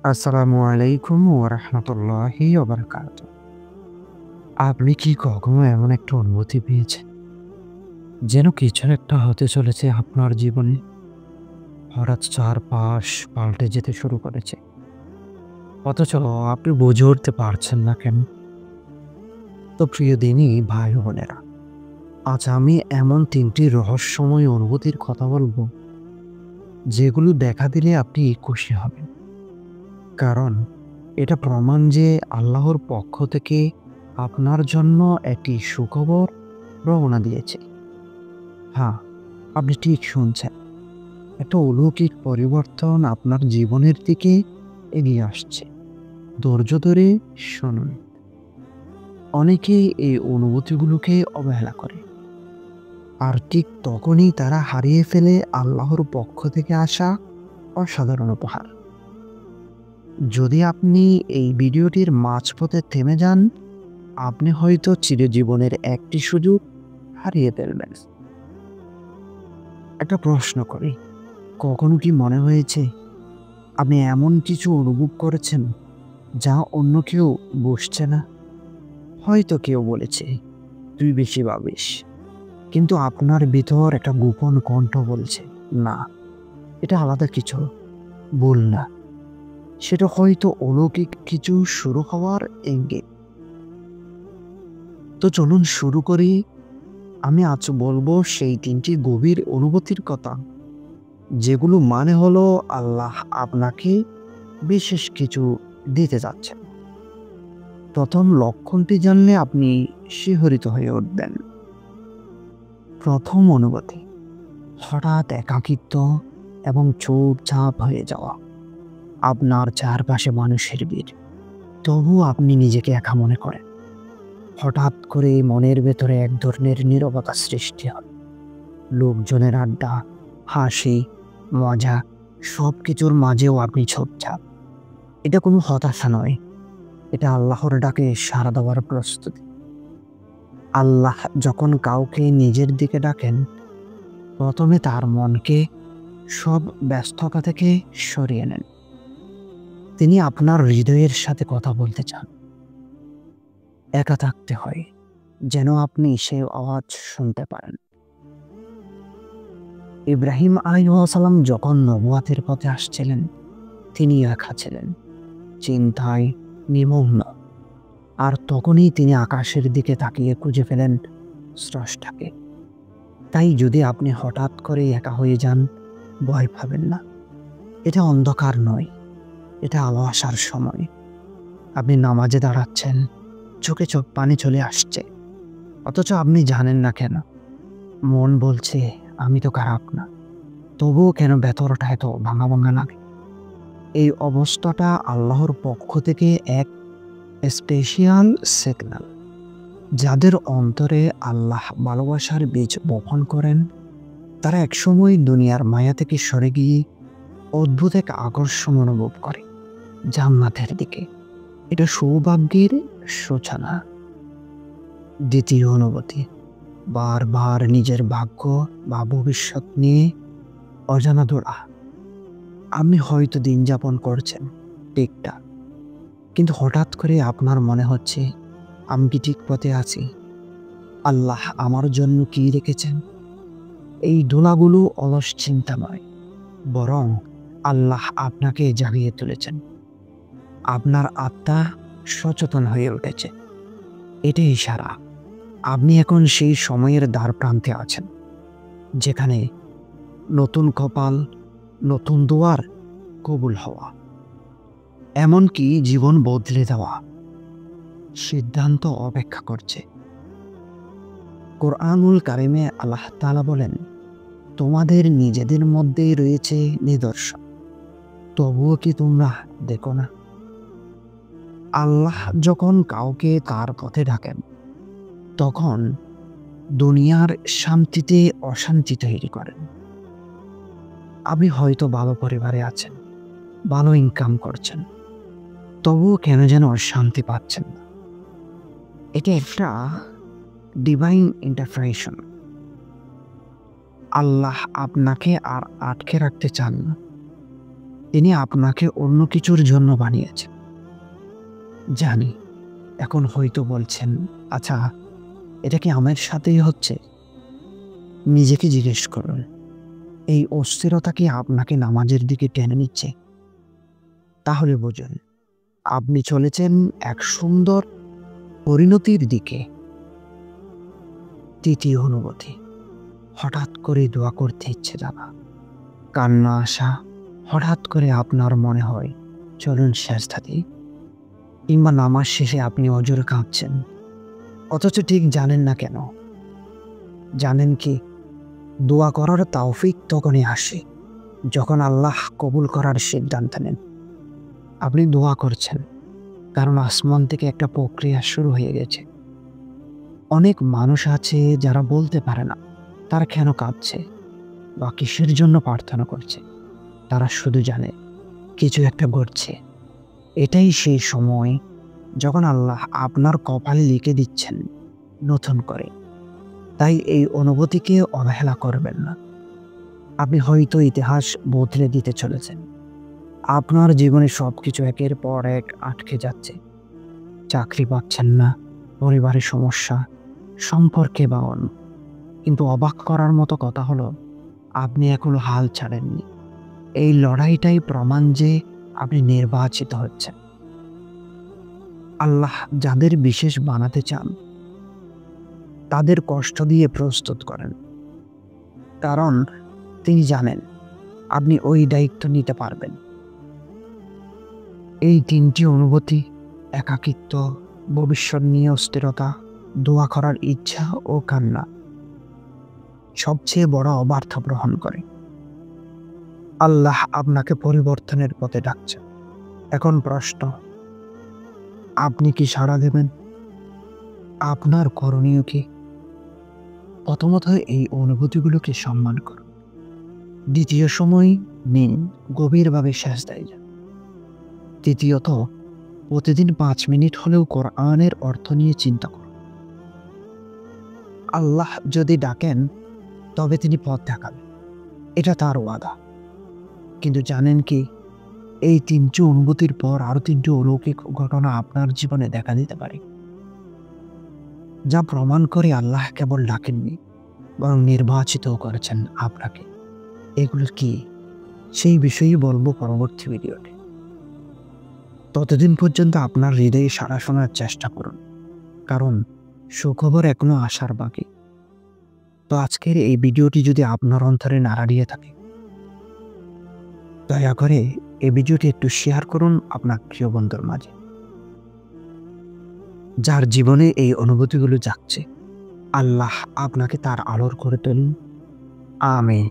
আসসালামু আলাইকুম ওয়া রাহমাতুল্লাহি ওয়া বারাকাতুহু। আপনি কি কখনো এমন একটা অনুভূতি পেয়েছেন? যেন কিছু একটা হতে চলেছে আপনার জীবনে। হঠাৎ চারপাশ পাল্টে যেতে শুরু করেছে। অথচ আপনি বুঝে উঠতে পারছেন না কেন? তো প্রিয় দিনী ভাই ও বোনেরা, আজ আমি এমন ৩টি রহস্যময় অনুভূতির কথা বলবো, যেগুলো দেখা দিলে আপনি খুশি হবেন। কারণ এটা প্রমাণ যে আল্লাহর পক্ষ থেকে আপনার জন্য একটি সুখবর রওনা দিয়েছে। হ্যাঁ, আপনি ঠিক শুনছেন। একটা অলৌকিক পরিবর্তন আপনার জীবনের দিকে এগিয়ে আসছে। ধৈর্য ধরে শুনুন। অনেকেই এই অনুভূতিগুলোকে অবহেলা করে। আর ঠিক তখনই তারা হারিয়ে ফেলে আল্লাহর পক্ষ থেকে আসা অসাধারণ উপহার। যদি আপনি এই ভিডিওটির মাঝপথে থেমে যান, আপনি হয়তো চিরজীবনের একটি সুযোগ হারিয়ে ফেলবেন। একটা প্রশ্ন করি, কখনো কি মনে হয়েছে আপনি এমন কিছু অনুভব করেছেন যা অন্য কেউ বুঝছে না? হয়তো কেউ বলেছে, "তুই বেশি ভাবিস।" কিন্তু আপনার ভিতর একটা গোপন কণ্ঠ বলছে, "না, এটা আলাদা কিছু, ভুল না।" সেটা হয়তো অলৌকিক কিছু শুরু হওয়ার ইঙ্গিত। তো চলুন শুরু করি। আমি আজ বলবো সেই ৩টি গভীর অনুভূতির কথা, যেগুলো মানে হলো আল্লাহ আপনাকে বিশেষ কিছু দিতে যাচ্ছেন। ১ম লক্ষণটি জানলে আপনি শিহরিত হয়ে উঠবেন। ১ম অনুভূতি, হঠাৎ একাকিত্ব এবং চুপচাপ হয়ে যাওয়া। আপনার চারপাশে মানুষের ভিড়, তবুও আপনি নিজেকে একা মনে করেন। হঠাৎ করে মনের ভেতরে এক ধরনের নীরবতা সৃষ্টি হয়। লোকজনের আড্ডা, হাসি, মজা সবকিছুর মাঝেও আপনি চুপচাপ। এটা কোনো হতাশা নয়, এটা আল্লাহর ডাকে সাড়া দেওয়ার প্রস্তুতি। আল্লাহ যখন কাউকে নিজের দিকে ডাকেন, প্রথমে তার মনকে সব ব্যস্ততা থেকে সরিয়ে নেন। তিনি আপনার হৃদয়ের সাথে কথা বলতে চান। একা থাকতে হয়, যেন আপনি সে আওয়াজ শুনতে পারেন। ইব্রাহিম আলাইহিস সালাম যখন নবুয়াতের পথে আসছিলেন, তিনি একা ছিলেন, চিন্তায় নিমগ্ন। আর তখনই তিনি আকাশের দিকে তাকিয়ে খুঁজে পেলেন স্রষ্টাকে। তাই যদি আপনি হঠাৎ করে একা হয়ে যান, ভয় পাবেন না। এটা অন্ধকার নয়, এটা আলো আসার সময়। আপনি নামাজে দাঁড়াচ্ছেন, চোখে চোখ পানি চলে আসছে, অথচ আপনি জানেন না কেন। মন বলছে, আমি তো খারাপ না, তবুও কেন ভেতরটা এত ভাঙা ভাঙা লাগে? এই অবস্থাটা আল্লাহর পক্ষ থেকে এক স্পেশাল সিগন্যাল। যাদের অন্তরে আল্লাহ ভালোবাসার বীজ বপন করেন, তারা একসময় দুনিয়ার মায়া থেকে সরে গিয়ে অদ্ভুত এক আকর্ষণ অনুভব করে জান্নাতের দিকে। এটা সৌভাগ্যের সূচনা। দ্বিতীয় অনুভূতি, বারবার নিজের ভাগ্য বা ভবিষ্যৎ নিয়ে অজানা দোড়া। আপনি হয়তো দিন যাপন করছেন ঠিকঠাক, কিন্তু হঠাৎ করে আপনার মনে হচ্ছে, আমি কি ঠিক পথে আছি? আল্লাহ আমার জন্য কি রেখেছেন? এই দোলাগুলো অলস চিন্তা নয়, বরং আল্লাহ আপনাকে জাগিয়ে তুলেছেন। আপনার আত্মা সচেতন হয়ে উঠেছে। এটাই ইশারা আপনি এখন সেই সময়ের দ্বার প্রান্তে আছেন, যেখানে নতুন কপাল, নতুন দুয়ার কবুল হওয়া, এমনকি জীবন বদলে দেওয়া সিদ্ধান্ত অপেক্ষা করছে। কোরআনুল কারিমে আল্লাহ তাআলা বলেন, তোমাদের নিজেদের মধ্যেই রয়েছে নিদর্শন, তবুও কি তোমরা দেখো না? আল্লাহ যখন কাউকে তার পথে ডাকেন, তখন দুনিয়ার শান্তিতে অশান্তি তৈরি করেন। আপনি হয়তো ভালো পরিবারে আছেন, ভালো ইনকাম করছেন, তবুও কেন যেন শান্তি পাচ্ছেন না। এটা একটা ডিভাইন ইন্টারফারেশন। আল্লাহ আপনাকে আর আটকে রাখতে চান না, তিনি আপনাকে অন্য কিছুর জন্য বানিয়েছেন। জানি এখন হয়তো বলছেন, আচ্ছা এটা কি আমার সাথেই হচ্ছে? নিজেকে জিজ্ঞেস করুন, এই অস্থিরতা কি আপনাকে নামাজের দিকে টেনে নিচ্ছে? তাহলে বুঝুন আপনি চলেছেন এক সুন্দর পরিণতির দিকে। তৃতীয় অনুভূতি, হঠাৎ করে দোয়া করতে ইচ্ছে জানা, কান্না আসা। হঠাৎ করে আপনার মনে হয় চলুন সেজদা দিই, কিংবা নামাজ শেষে আপনি অজরে কাঁদছেন, অথচ ঠিক জানেন না কেন। জানেন কি, দোয়া করার তৌফিক তখনই আসে যখন আল্লাহ কবুল করার সিদ্ধান্ত নেন। আপনি দোয়া করছেন কারণ আসমান থেকে একটা প্রক্রিয়া শুরু হয়ে গেছে। অনেক মানুষ আছে যারা বলতে পারে না তারা কেন কাঁদছে বা কিসের জন্য প্রার্থনা করছে। তারা শুধু জানে কিছু একটা ঘটছে। এটাই সেই সময় যখন আল্লাহ আপনার কপালে লিখে দিচ্ছেন নতুন করে। তাই এই অনুভূতিকে অবহেলা করবেন না। আপনি হয়তো ইতিহাস বদলে দিতে চলেছেন। আপনার জীবনে সবকিছু একের পর এক আটকে যাচ্ছে। চাকরি পাচ্ছেন না, পরিবারের সমস্যা, সম্পর্কে বা অন্য। কিন্তু অবাক করার মতো কথা হলো, আপনি এখনো হাল ছাড়েননি। এই লড়াইটাই প্রমাণ যে আপনি নির্বাচিত হচ্ছেন। আল্লাহ যাদের বিশেষ বানাতে চান তাদের কষ্ট দিয়ে প্রস্তুত করেন, কারণ তিনি জানেন আপনি ওই দায়িত্ব নিতে পারবেন। এই তিনটি অনুভূতি, একাকিত্ব, ভবিষ্যৎ নিয়ে অস্থিরতা, দোয়া করার ইচ্ছা ও কান্না, সবচেয়ে বড় অবার্থ গ্রহণ করে। আল্লাহ আপনাকে পরিবর্তনের পথে ডাকছেন। এখন প্রশ্ন, আপনি কি সাড়া দেবেন? আপনার করণীয় কি? প্রথমত এই অনুভূতিগুলোকে সম্মান করুন। দ্বিতীয় সময় নিন, গভীরভাবে সেজদায় যান। তৃতীয়ত প্রতিদিন 5 মিনিট হলেও কোরআনের অর্থ নিয়ে চিন্তা করুন। আল্লাহ যদি ডাকেন তবে তিনি পথ দেখাবেন, এটা তার ওয়াদা। কিন্তু জানেন কি, এই 3টি অনুভূতির পর আরো 3টি অলৌকিক ঘটনা আপনার জীবনে দেখা দিতে পারে, যা প্রমাণ করে আল্লাহ কেবল ডাকেননি বরং নির্বাচিতও করেছেন আপনাকে। এগুলো কি, সেই বিষয়েই বলবো পরবর্তী ভিডিওতে। ততদিন পর্যন্ত আপনার হৃদয়ে সাড়া শোনার চেষ্টা করুন, কারণ সুখবর এখনো আসার বাকি। তো আজকের এই ভিডিওটি যদি আপনার অন্তরে নাড়া দিয়ে থাকে, দয়া করে এই ভিডিওটি একটু শেয়ার করুন আপনার প্রিয় বন্ধুর মাঝে, যার জীবনে এই অনুভূতিগুলো জাগছে। আল্লাহ আপনাকে তার আলোর করে তুলুন। আমিন।